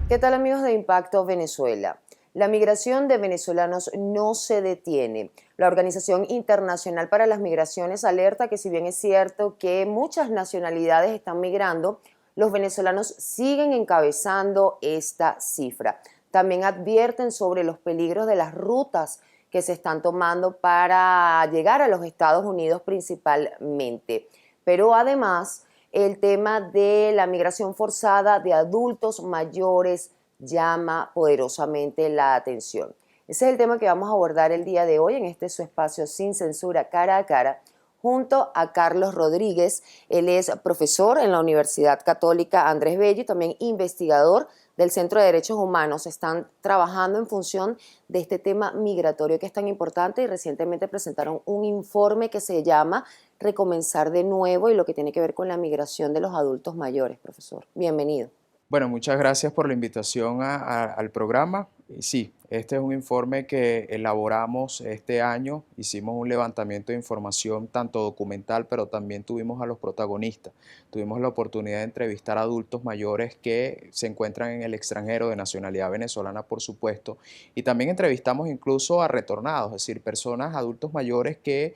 ¿Qué tal, amigos de Impacto Venezuela? La migración de venezolanos no se detiene. La Organización Internacional para las Migraciones alerta que si bien es cierto que muchas nacionalidades están migrando, los venezolanos siguen encabezando esta cifra. También advierten sobre los peligros de las rutas que se están tomando para llegar a los Estados Unidos principalmente. Pero además, el tema de la migración forzada de adultos mayores llama poderosamente la atención. Ese es el tema que vamos a abordar el día de hoy en este su espacio Sin Censura Cara a Cara, junto a Carlos Rodríguez. Él es profesor en la Universidad Católica Andrés Bello y también investigador del Centro de Derechos Humanos. Están trabajando en función de este tema migratorio que es tan importante y recientemente presentaron un informe que se llama Recomenzar de nuevo y lo que tiene que ver con la migración de los adultos mayores. Profesor, bienvenido. Bueno, muchas gracias por la invitación al programa. Y sí, este es un informe que elaboramos este año. Hicimos un levantamiento de información tanto documental, pero también tuvimos a los protagonistas. Tuvimos la oportunidad de entrevistar a adultos mayores que se encuentran en el extranjero de nacionalidad venezolana, por supuesto. Y también entrevistamos incluso a retornados, es decir, personas, adultos mayores que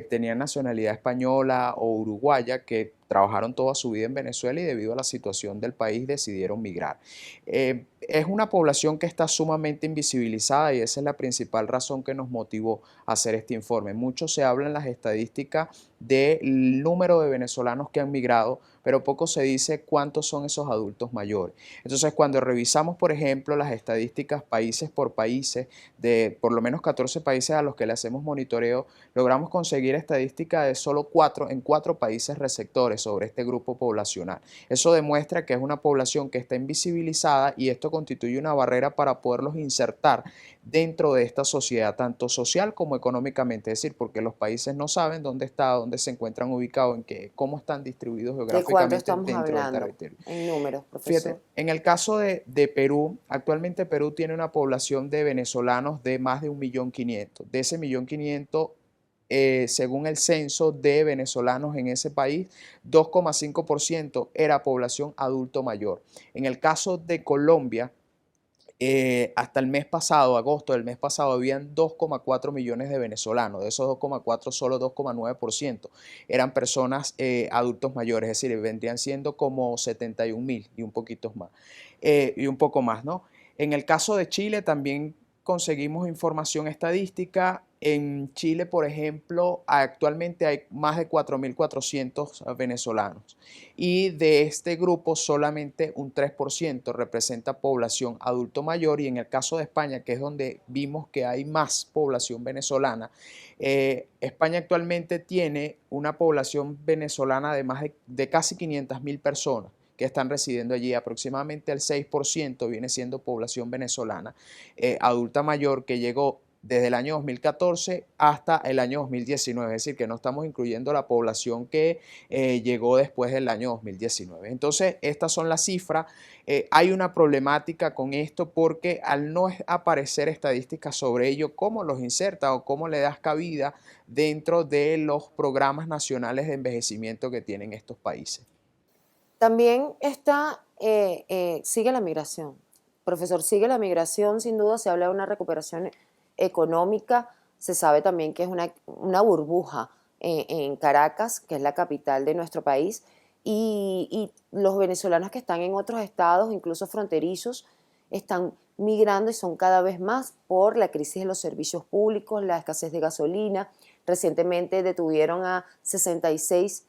tenían nacionalidad española o uruguaya, que trabajaron toda su vida en Venezuela y debido a la situación del país decidieron migrar. Es una población que está sumamente invisibilizada y esa es la principal razón que nos motivó a hacer este informe. Mucho se habla en las estadísticas del número de venezolanos que han migrado, pero poco se dice cuántos son esos adultos mayores. Entonces, cuando revisamos, por ejemplo, las estadísticas países por países, de por lo menos 14 países a los que le hacemos monitoreo, logramos conseguir estadísticas de solo 4 en 4 países receptores sobre este grupo poblacional. Eso demuestra que es una población que está invisibilizada y esto constituye una barrera para poderlos insertar dentro de esta sociedad, tanto social como económicamente, es decir, porque los países no saben dónde está, dónde se encuentran ubicados, en qué, cómo están distribuidos ¿De cuánto geográficamente estamos dentro del hablando territorio. en números, Fíjate, profesor? en el caso de Perú, actualmente Perú tiene una población de venezolanos de más de 1.500.000. De ese 1.500.000, según el censo de venezolanos en ese país, 2,5% era población adulto mayor. En el caso de Colombia, hasta el mes pasado, agosto del mes pasado, habían 2,4 millones de venezolanos. De esos 2,4, solo 2,9% eran personas adultos mayores, es decir, vendrían siendo como 71.000 y un poquito más, y un poco más, ¿no? En el caso de Chile también conseguimos información estadística. En Chile, por ejemplo, actualmente hay más de 4.400 venezolanos y de este grupo solamente un 3% representa población adulto mayor y en el caso de España, que es donde vimos que hay más población venezolana, España actualmente tiene una población venezolana de de casi 500.000 personas que están residiendo allí. Aproximadamente el 6% viene siendo población venezolana adulta mayor que llegó desde el año 2014 hasta el año 2019, es decir, que no estamos incluyendo la población que llegó después del año 2019. Entonces, estas son las cifras. Hay una problemática con esto porque al no aparecer estadísticas sobre ello, ¿cómo los inserta o cómo le das cabida dentro de los programas nacionales de envejecimiento que tienen estos países? También sigue la migración. Profesor, sigue la migración, sin duda se habla de una recuperación económica, se sabe también que es una burbuja en Caracas, que es la capital de nuestro país, y los venezolanos que están en otros estados, incluso fronterizos, están migrando y son cada vez más por la crisis de los servicios públicos, la escasez de gasolina. Recientemente detuvieron a 66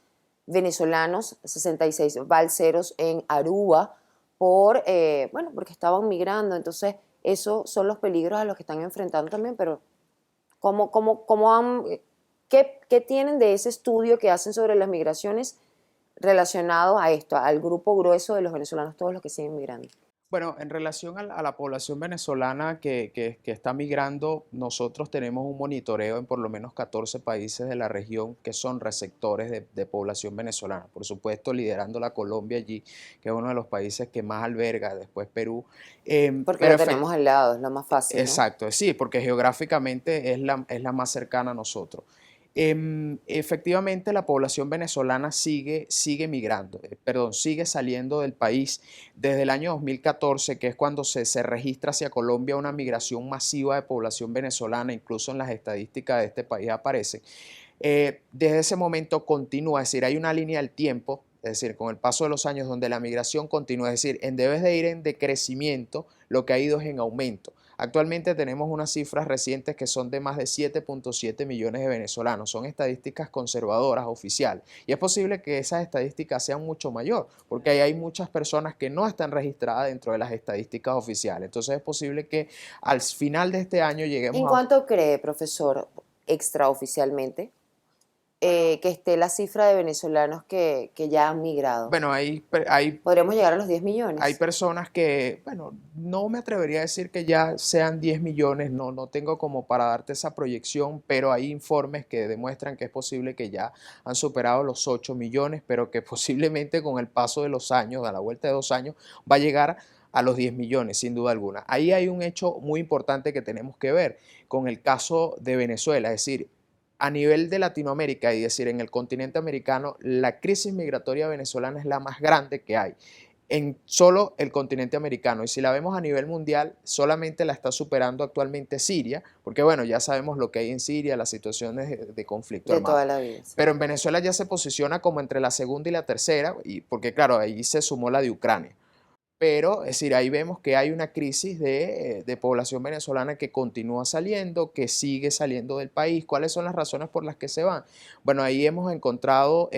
venezolanos, 66 balseros en Aruba, porque estaban migrando. Entonces, esos son los peligros a los que están enfrentando también, pero ¿qué tienen de ese estudio que hacen sobre las migraciones relacionado a esto, al grupo grueso de los venezolanos, todos los que siguen migrando? Bueno, en relación a la población venezolana que está migrando, nosotros tenemos un monitoreo en por lo menos 14 países de la región que son receptores de población venezolana. Por supuesto, liderando la Colombia allí, que es uno de los países que más alberga, después Perú. Porque Pero lo tenemos al lado, es lo más fácil, ¿no? exacto, sí, porque geográficamente es la más cercana a nosotros. Efectivamente, la población venezolana sigue migrando, sigue saliendo del país desde el año 2014, que es cuando se registra hacia Colombia una migración masiva de población venezolana, incluso en las estadísticas de este país aparece. Desde ese momento continúa, es decir, hay una línea del tiempo, es decir, con el paso de los años donde la migración continúa, es decir, en vez de ir en decrecimiento, lo que ha ido es en aumento. Actualmente tenemos unas cifras recientes que son de más de 7.7 millones de venezolanos. Son estadísticas conservadoras, oficiales. Y es posible que esas estadísticas sean mucho mayor, porque hay muchas personas que no están registradas dentro de las estadísticas oficiales. Entonces es posible que al final de este año ¿En lleguemos a... cuánto cree, profesor, extraoficialmente, que esté la cifra de venezolanos que ya han migrado? Bueno, ¿Podremos llegar a los 10 hay millones? personas que, bueno, no me atrevería a decir que ya sean 10 millones, no tengo como para darte esa proyección, pero hay informes que demuestran que es posible que ya han superado los 8 millones, pero que posiblemente con el paso de los años, a la vuelta de 2 años, va a llegar a los 10 millones, sin duda alguna. Ahí hay un hecho muy importante que tenemos que ver con el caso de Venezuela, es decir, a nivel de Latinoamérica, y decir, en el continente americano, la crisis migratoria venezolana es la más grande que hay en solo el continente americano. Y si la vemos a nivel mundial, solamente la está superando actualmente Siria, porque bueno, ya sabemos lo que hay en Siria, las situaciones de conflicto De armado. toda la vida, sí. Pero en Venezuela ya se posiciona como entre la segunda y la tercera, y porque claro, ahí se sumó la de Ucrania. Pero, es decir, ahí vemos que hay una crisis de población venezolana que continúa saliendo, que sigue saliendo del país. ¿Cuáles son las razones por las que se van? Bueno, ahí hemos encontrado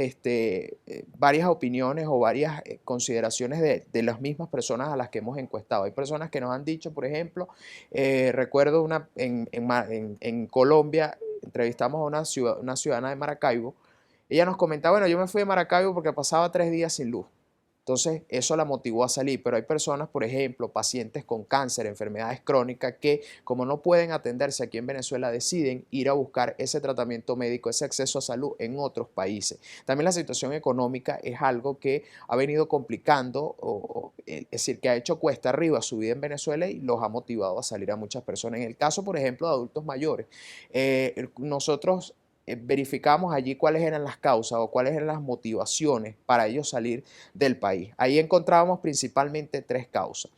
varias opiniones o varias consideraciones de las mismas personas a las que hemos encuestado. Hay personas que nos han dicho, por ejemplo, recuerdo en Colombia, entrevistamos a una ciudadana de Maracaibo. Ella nos comentaba, bueno, yo me fui de Maracaibo porque pasaba 3 días sin luz. Entonces, eso la motivó a salir, pero hay personas, por ejemplo, pacientes con cáncer, enfermedades crónicas, que como no pueden atenderse aquí en Venezuela, deciden ir a buscar ese tratamiento médico, ese acceso a salud en otros países. También la situación económica es algo que ha venido complicando, es decir, que ha hecho cuesta arriba su vida en Venezuela y los ha motivado a salir a muchas personas. En el caso, por ejemplo, de adultos mayores, nosotros verificamos allí cuáles eran las causas o cuáles eran las motivaciones para ellos salir del país. Ahí encontrábamos principalmente 3 causas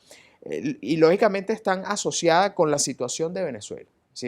y lógicamente están asociadas con la situación de Venezuela. Es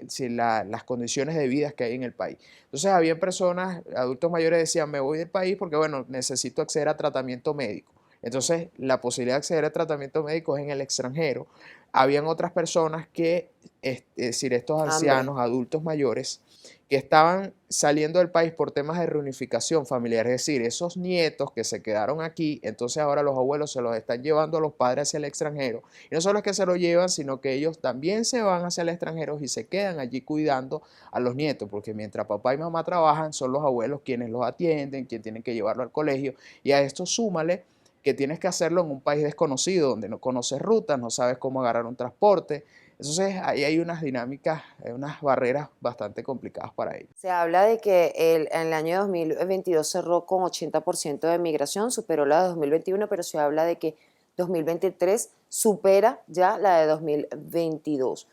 decir, las condiciones de vida que hay en el país. Entonces había personas, adultos mayores decían, me voy del país porque, bueno, necesito acceder a tratamiento médico. Entonces, la posibilidad de acceder a tratamiento médico es en el extranjero. Habían otras personas que, es decir, estos Hambre. ancianos, adultos mayores, que estaban saliendo del país por temas de reunificación familiar, es decir, esos nietos que se quedaron aquí, entonces ahora los abuelos se los están llevando a los padres hacia el extranjero, y no solo es que se lo llevan, sino que ellos también se van hacia el extranjero y se quedan allí cuidando a los nietos, porque mientras papá y mamá trabajan, son los abuelos quienes los atienden, quienes tienen que llevarlo al colegio, y a esto súmale que tienes que hacerlo en un país desconocido, donde no conoces rutas, no sabes cómo agarrar un transporte. Entonces ahí hay unas dinámicas, unas barreras bastante complicadas para ellos. Se habla de que en el año 2022 cerró con 80% de migración, superó la de 2021, pero se habla de que 2023 supera ya la de 2022.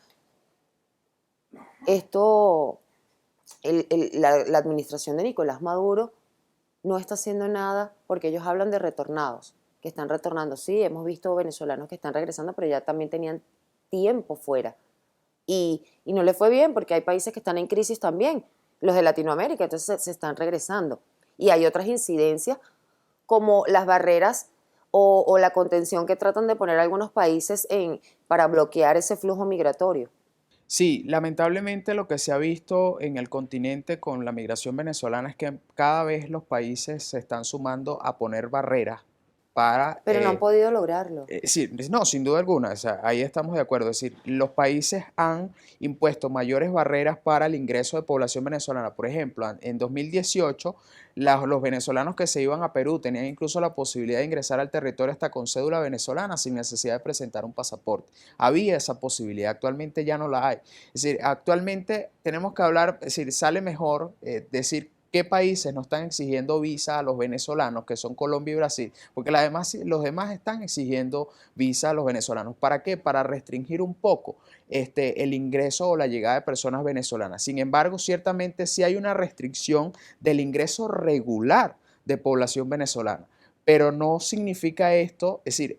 Esto, la administración de Nicolás Maduro no está haciendo nada porque ellos hablan de retornados, que están retornando. Sí, hemos visto venezolanos que están regresando, pero ya también tenían tiempo fuera. Y no le fue bien porque hay países que están en crisis también, los de Latinoamérica, entonces se están regresando. Y hay otras incidencias como las barreras o la contención que tratan de poner algunos países para bloquear ese flujo migratorio. Sí, lamentablemente lo que se ha visto en el continente con la migración venezolana es que cada vez los países se están sumando a poner barreras para Pero no han podido lograrlo. sí, no, sin duda alguna, o sea, ahí estamos de acuerdo. Es decir, los países han impuesto mayores barreras para el ingreso de población venezolana. Por ejemplo, en 2018, los venezolanos que se iban a Perú tenían incluso la posibilidad de ingresar al territorio hasta con cédula venezolana sin necesidad de presentar un pasaporte. Había esa posibilidad, actualmente ya no la hay. Es decir, actualmente tenemos que hablar, es decir, sale mejor decir ¿Qué países no están exigiendo visa a los venezolanos, que son Colombia y Brasil? Porque los demás están exigiendo visa a los venezolanos. ¿Para qué? Para restringir un poco el ingreso o la llegada de personas venezolanas. Sin embargo, ciertamente sí hay una restricción del ingreso regular de población venezolana, pero no significa esto, es decir,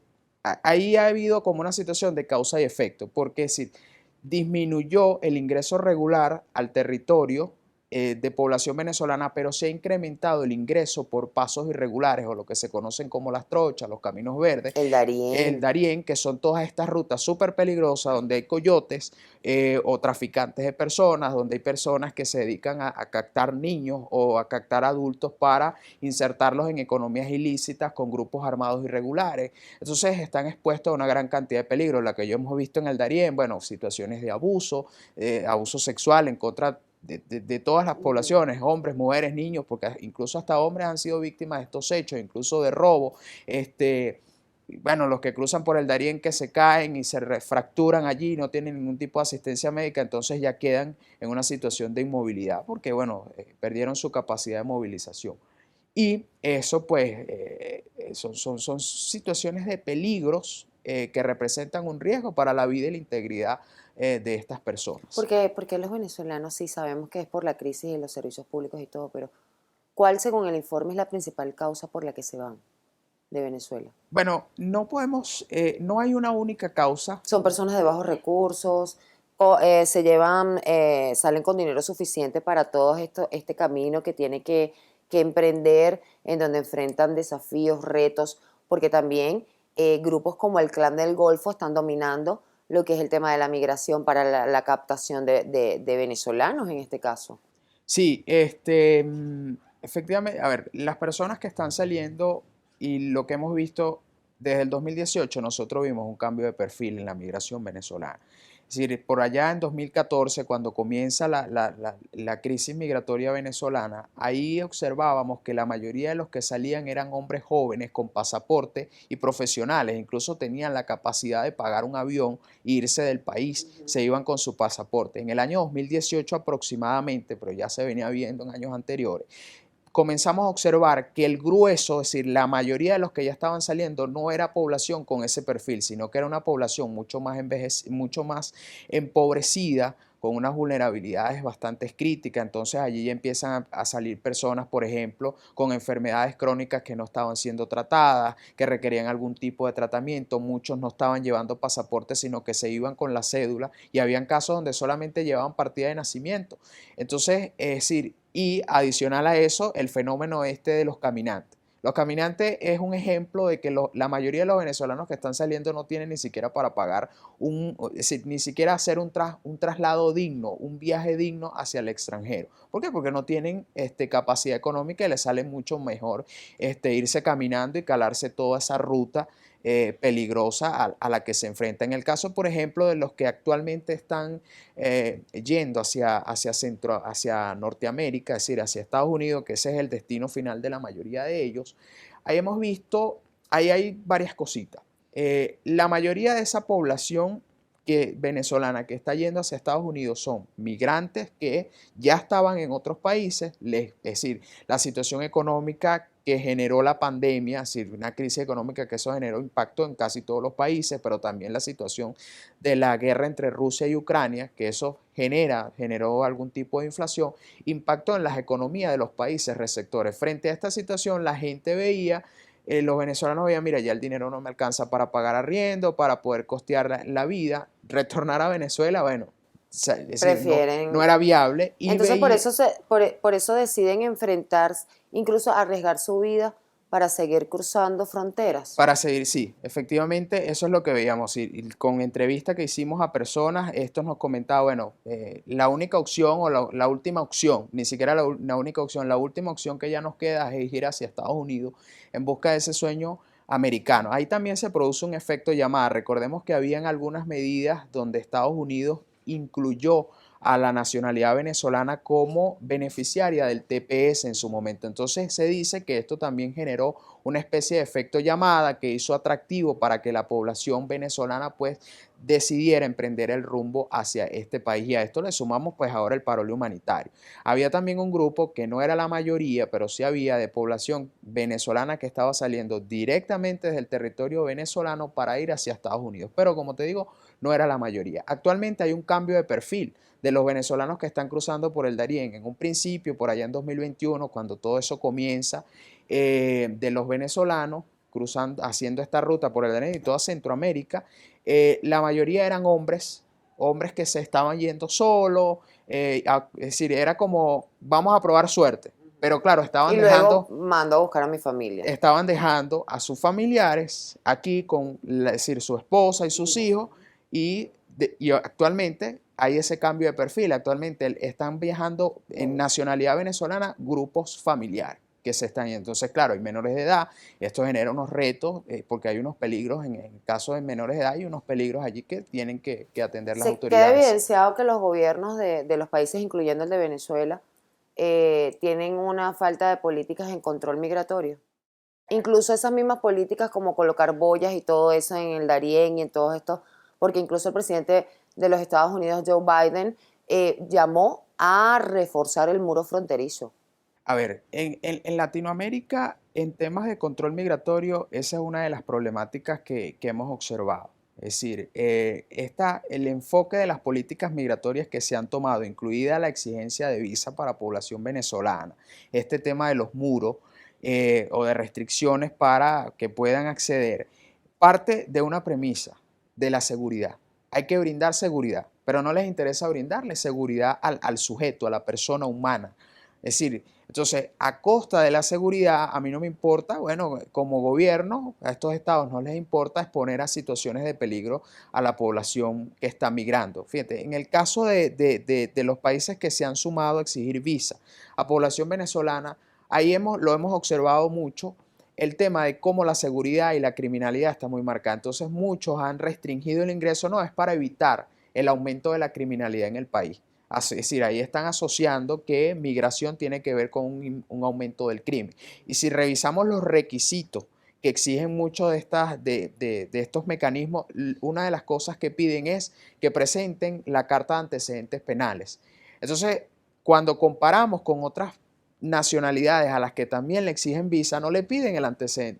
ahí ha habido como una situación de causa y efecto, porque es decir, disminuyó el ingreso regular al territorio de población venezolana, pero se ha incrementado el ingreso por pasos irregulares o lo que se conocen como las trochas, los caminos verdes, El el Darién. Darién, que son todas estas rutas súper peligrosas donde hay coyotes o traficantes de personas, donde hay personas que se dedican a captar niños o a captar adultos para insertarlos en economías ilícitas con grupos armados irregulares. Entonces están expuestos a una gran cantidad de peligro, la que yo hemos visto en el Darién, bueno, situaciones de abuso sexual en contra de todas las poblaciones, hombres, mujeres, niños, porque incluso hasta hombres han sido víctimas de estos hechos, incluso de robo. Bueno, los que cruzan por el Darién que se caen y se fracturan allí, no tienen ningún tipo de asistencia médica, entonces ya quedan en una situación de inmovilidad porque, bueno, perdieron su capacidad de movilización. Y eso, pues, son situaciones de peligros que representan un riesgo para la vida y la integridad de estas personas. Porque los venezolanos sí sabemos que es por la crisis de los servicios públicos y todo, pero ¿cuál, según el informe, es la principal causa por la que se van de Venezuela? Bueno, no hay una única causa. Son personas de bajos recursos, se llevan, salen con dinero suficiente para todo este camino que tiene que emprender, en donde enfrentan desafíos, retos, porque también grupos como el Clan del Golfo están dominando lo que es el tema de la migración para la captación de venezolanos en este caso. Sí, efectivamente, a ver, las personas que están saliendo y lo que hemos visto desde el 2018, nosotros vimos un cambio de perfil en la migración venezolana. Es decir, por allá en 2014, cuando comienza la crisis migratoria venezolana, ahí observábamos que la mayoría de los que salían eran hombres jóvenes con pasaporte y profesionales, incluso tenían la capacidad de pagar un avión e irse del país, se iban con su pasaporte. En el año 2018 aproximadamente, pero ya se venía viendo en años anteriores, comenzamos a observar que el grueso, es decir, la mayoría de los que ya estaban saliendo no era población con ese perfil, sino que era una población mucho más empobrecida, con unas vulnerabilidades bastante críticas. Entonces allí ya empiezan a salir personas, por ejemplo, con enfermedades crónicas que no estaban siendo tratadas, que requerían algún tipo de tratamiento. Muchos no estaban llevando pasaporte, sino que se iban con la cédula, y habían casos donde solamente llevaban partida de nacimiento. Entonces, es decir, y adicional a eso, el fenómeno de los caminantes. Los caminantes es un ejemplo de que la mayoría de los venezolanos que están saliendo no tienen ni siquiera para pagar es decir, ni siquiera hacer un traslado digno, un viaje digno hacia el extranjero. ¿Por qué? Porque no tienen capacidad económica y les sale mucho mejor irse caminando y calarse toda esa ruta peligrosa a la que se enfrenta. En el caso, por ejemplo, de los que actualmente están yendo hacia Norteamérica, es decir, hacia Estados Unidos, que ese es el destino final de la mayoría de ellos, ahí hemos visto, ahí hay varias cositas. La mayoría de esa población venezolana que está yendo hacia Estados Unidos son migrantes que ya estaban en otros países, es decir, la situación económica que generó la pandemia, es decir, una crisis económica que eso generó impacto en casi todos los países, pero también la situación de la guerra entre Rusia y Ucrania, que eso generó algún tipo de inflación, impactó en las economías de los países receptores. Frente a esta situación, la gente veía los venezolanos veían, mira, ya el dinero no me alcanza para pagar arriendo, para poder costear la vida, retornar a Venezuela, bueno, es decir, no Prefieren. era viable y Entonces por veía, eso, por eso deciden enfrentarse, incluso arriesgar su vida para seguir cruzando fronteras. para seguir, sí, efectivamente, eso es lo que veíamos. Y con entrevistas que hicimos a personas, estos nos comentaba, bueno, la única opción o la última opción, ni siquiera la única opción, la última opción que ya nos queda es ir hacia Estados Unidos en busca de ese sueño americano. Ahí también se produce un efecto llamada. Recordemos que habían algunas medidas donde Estados Unidos incluyó a la nacionalidad venezolana como beneficiaria del TPS en su momento. Entonces se dice que esto también generó una especie de efecto llamada que hizo atractivo para que la población venezolana pues decidiera emprender el rumbo hacia este país, y a esto le sumamos pues ahora el parol humanitario. Había también un grupo que no era la mayoría, pero sí había de población venezolana que estaba saliendo directamente desde el territorio venezolano para ir hacia Estados Unidos, pero como te digo, no era la mayoría. Actualmente hay un cambio de perfil de los venezolanos que están cruzando por el Darién. En un principio, por allá en 2021, cuando todo eso comienza, de los venezolanos cruzando, haciendo esta ruta por el Darién y toda Centroamérica, la mayoría eran hombres, hombres que se estaban yendo solos, es decir, era como, vamos a probar suerte. Pero claro, Y luego mando a buscar a mi familia. estaban dejando a sus familiares aquí con, es decir, su esposa y sus hijos, y actualmente hay ese cambio de perfil. Actualmente están viajando en nacionalidad venezolana grupos familiares que se están yendo. Entonces, claro, hay menores de edad, esto genera unos retos, porque hay unos peligros, en el caso de menores de edad, hay unos peligros allí que tienen que atender las Se queda autoridades. evidenciado que los gobiernos de los países, incluyendo el de Venezuela, tienen una falta de políticas en control migratorio. Incluso esas mismas políticas como colocar boyas y todo eso en el Darién y en todo esto, porque incluso el presidente de los Estados Unidos, Joe Biden, llamó a reforzar el muro fronterizo. A ver, en Latinoamérica, en temas de control migratorio, esa es una de las problemáticas que hemos observado. Es decir, el enfoque de las políticas migratorias que se han tomado, incluida la exigencia de visa para población venezolana, este tema de los muros o de restricciones para que puedan acceder, parte de una premisa de la seguridad. Hay que brindar seguridad, pero no les interesa brindarle seguridad al sujeto, a la persona humana. Es decir, entonces, a costa de la seguridad, a mí no me importa, bueno, como gobierno, a estos estados no les importa exponer a situaciones de peligro a la población que está migrando. Fíjate, en el caso de los países que se han sumado a exigir visa a población venezolana, ahí lo hemos observado mucho, el tema de cómo la seguridad y la criminalidad está muy marcada. Entonces, muchos han restringido el ingreso, no, es para evitar el aumento de la criminalidad en el país. Es decir, ahí están asociando que migración tiene que ver con un aumento del crimen. Y si revisamos los requisitos que exigen muchos de estos mecanismos, una de las cosas que piden es que presenten la carta de antecedentes penales. Entonces, cuando comparamos con otras nacionalidades a las que también le exigen visa, no le piden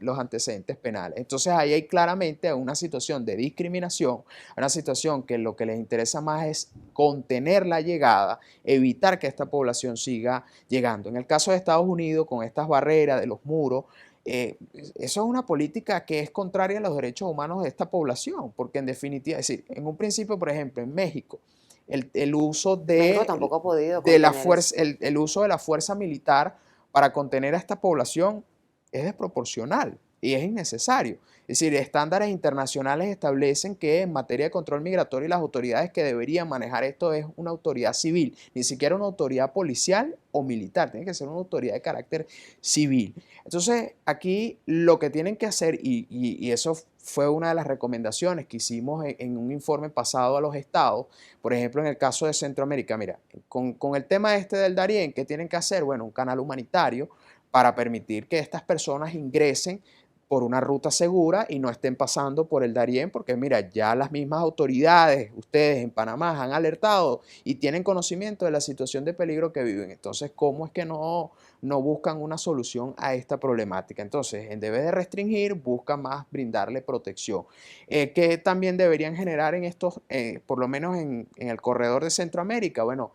los antecedentes penales. Entonces ahí hay claramente una situación de discriminación, una situación que lo que les interesa más es contener la llegada, evitar que esta población siga llegando. En el caso de Estados Unidos, con estas barreras de los muros, eso es una política que es contraria a los derechos humanos de esta población, porque en definitiva, es decir, en un principio, por ejemplo, en México, el uso México tampoco ha podido de la contener fuerza, eso. el uso de la fuerza militar para contener a esta población es desproporcional y es innecesario. Es decir, estándares internacionales establecen que en materia de control migratorio las autoridades que deberían manejar esto es una autoridad civil, ni siquiera una autoridad policial o militar, tiene que ser una autoridad de carácter civil. Entonces, aquí lo que tienen que hacer, y eso fue una de las recomendaciones que hicimos en un informe pasado a los estados, por ejemplo, en el caso de Centroamérica, mira, con el tema este del Darién, ¿qué tienen que hacer? Bueno, un canal humanitario para permitir que estas personas ingresen por una ruta segura y no estén pasando por el Darién, porque mira, ya las mismas autoridades, ustedes en Panamá han alertado y tienen conocimiento de la situación de peligro que viven. Entonces, ¿cómo es que no buscan una solución a esta problemática? Entonces, en vez de restringir, buscan más brindarle protección. ¿Qué también deberían generar en estos, por lo menos en el corredor de Centroamérica? Bueno,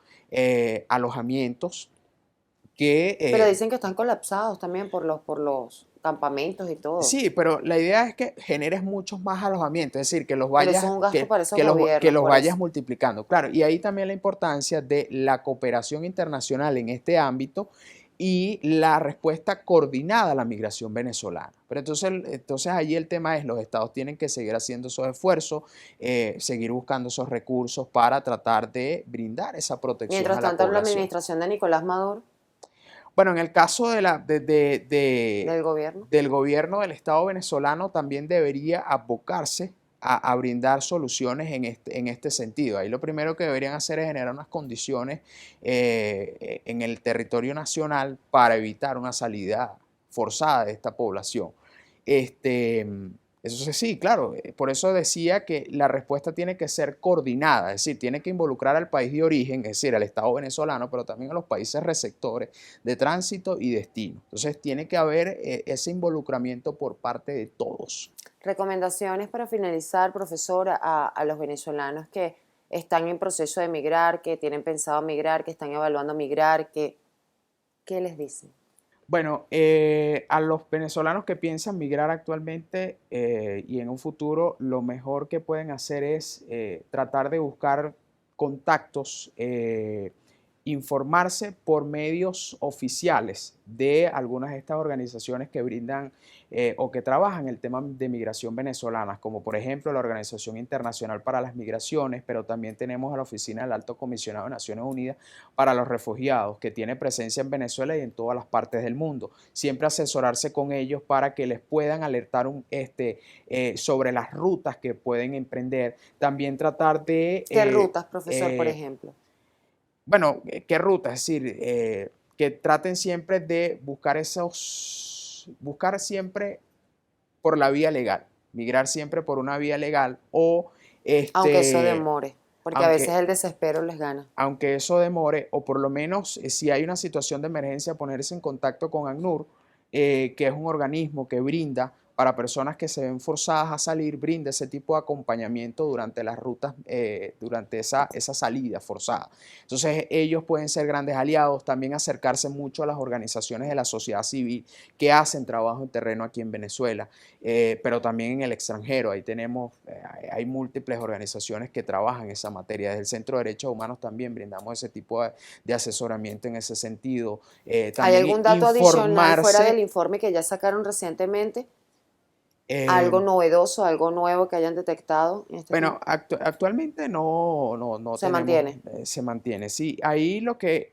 alojamientos que Pero dicen que están colapsados también por los campamentos y todo. sí, pero la idea es que generes muchos más alojamientos, es decir, que los Pero eso es vayas, un gasto para esos que gobiernos, los por vayas eso. multiplicando. Claro, y ahí también la importancia de la cooperación internacional en este ámbito y la respuesta coordinada a la migración venezolana. Pero entonces allí el tema es, los estados tienen que seguir haciendo esos esfuerzos, seguir buscando esos recursos para tratar de brindar esa protección Mientras a la tanto, la población. administración de Nicolás Maduro, Bueno, en el caso del gobierno, del gobierno del Estado venezolano también debería abocarse a brindar soluciones en este sentido. Ahí lo primero que deberían hacer es generar unas condiciones en el territorio nacional para evitar una salida forzada de esta población. Eso sí, claro, por eso decía que la respuesta tiene que ser coordinada, es decir, tiene que involucrar al país de origen, es decir, al Estado venezolano, pero también a los países receptores de tránsito y destino. Entonces, tiene que haber ese involucramiento por parte de todos. Recomendaciones para finalizar, profesor, a los venezolanos que están en proceso de migrar, que tienen pensado migrar, que están evaluando migrar, ¿qué les dicen? Bueno, a los venezolanos que piensan migrar actualmente y en un futuro, lo mejor que pueden hacer es tratar de buscar contactos, informarse por medios oficiales de algunas de estas organizaciones que brindan o que trabajan el tema de migración venezolana, como por ejemplo la Organización Internacional para las Migraciones, pero también tenemos a la Oficina del Alto Comisionado de Naciones Unidas para los Refugiados, que tiene presencia en Venezuela y en todas las partes del mundo. Siempre asesorarse con ellos para que les puedan alertar sobre las rutas que pueden emprender. También tratar de... ¿Qué rutas, profesor, por ejemplo? Bueno, ¿qué rutas? Es decir, que traten siempre de buscar siempre por la vía legal, migrar siempre por una vía legal o Aunque eso demore, porque a veces aunque, el desespero les gana. aunque eso demore, o por lo menos si hay una situación de emergencia, ponerse en contacto con ACNUR, que es un organismo que brinda para personas que se ven forzadas a salir, brinda ese tipo de acompañamiento durante las rutas, durante esa salida forzada. Entonces ellos pueden ser grandes aliados, también acercarse mucho a las organizaciones de la sociedad civil que hacen trabajo en terreno aquí en Venezuela, pero también en el extranjero. Ahí tenemos, hay múltiples organizaciones que trabajan esa materia. Desde el Centro de Derechos Humanos también brindamos ese tipo de asesoramiento en ese sentido. ¿Hay También algún dato adicional fuera del informarse. informe que ya sacaron recientemente? Eh, ¿Algo novedoso, algo nuevo que hayan detectado en este tema? bueno, actualmente no Se tenemos, mantiene. se mantiene. Sí, ahí lo que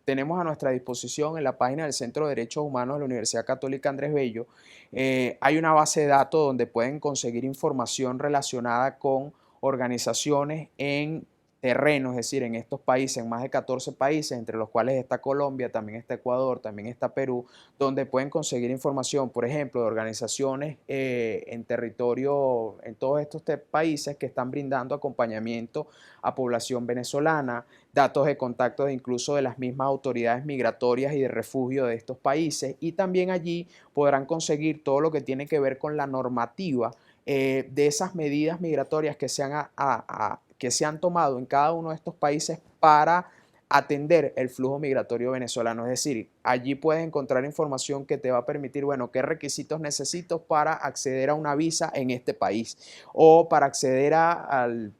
tenemos a nuestra disposición en la página del Centro de Derechos Humanos de la Universidad Católica Andrés Bello, hay una base de datos donde pueden conseguir información relacionada con organizaciones en terreno, es decir, en estos países, en más de 14 países, entre los cuales está Colombia, también está Ecuador, también está Perú, donde pueden conseguir información, por ejemplo, de organizaciones en territorio, en todos estos países que están brindando acompañamiento a población venezolana, datos de contacto de incluso de las mismas autoridades migratorias y de refugio de estos países, y también allí podrán conseguir todo lo que tiene que ver con la normativa de esas medidas migratorias que se han tomado en cada uno de estos países para atender el flujo migratorio venezolano. Es decir, allí puedes encontrar información que te va a permitir, bueno, qué requisitos necesito para acceder a una visa en este país o para acceder al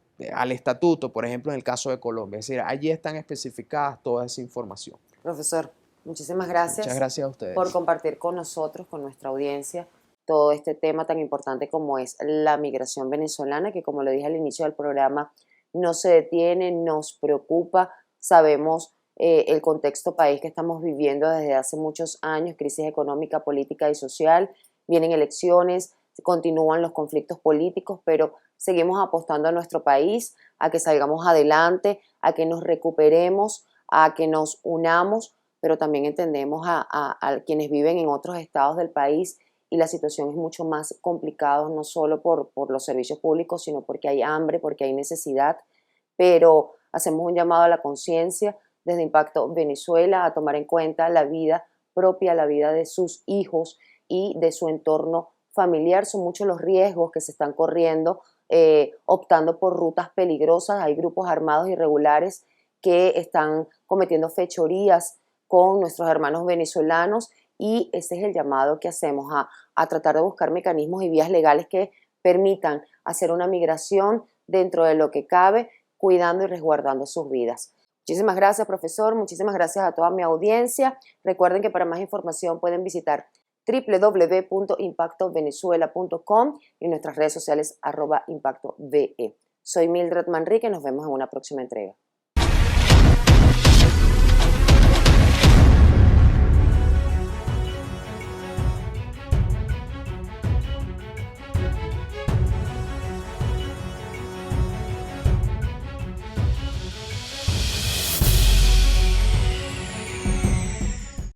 estatuto, por ejemplo, en el caso de Colombia. Es decir, allí están especificadas toda esa información. Profesor, muchísimas Muchas gracias gracias a por ustedes. compartir con nosotros, con nuestra audiencia, todo este tema tan importante como es la migración venezolana, que como lo dije al inicio del programa, no se detiene, nos preocupa, sabemos el contexto país que estamos viviendo desde hace muchos años, crisis económica, política y social, vienen elecciones, continúan los conflictos políticos, pero seguimos apostando a nuestro país, a que salgamos adelante, a que nos recuperemos, a que nos unamos, pero también entendemos a quienes viven en otros estados del país y la situación es mucho más complicada, no solo por los servicios públicos, sino porque hay hambre, porque hay necesidad, pero hacemos un llamado a la conciencia desde Impacto Venezuela a tomar en cuenta la vida propia, la vida de sus hijos y de su entorno familiar. Son muchos los riesgos que se están corriendo, optando por rutas peligrosas. Hay grupos armados irregulares que están cometiendo fechorías con nuestros hermanos venezolanos y ese es el llamado que hacemos a tratar de buscar mecanismos y vías legales que permitan hacer una migración dentro de lo que cabe, cuidando y resguardando sus vidas. Muchísimas gracias, profesor. Muchísimas gracias a toda mi audiencia. Recuerden que para más información pueden visitar www.impactovenezuela.com y nuestras redes sociales @impactove. Soy Mildred Manrique, nos vemos en una próxima entrega.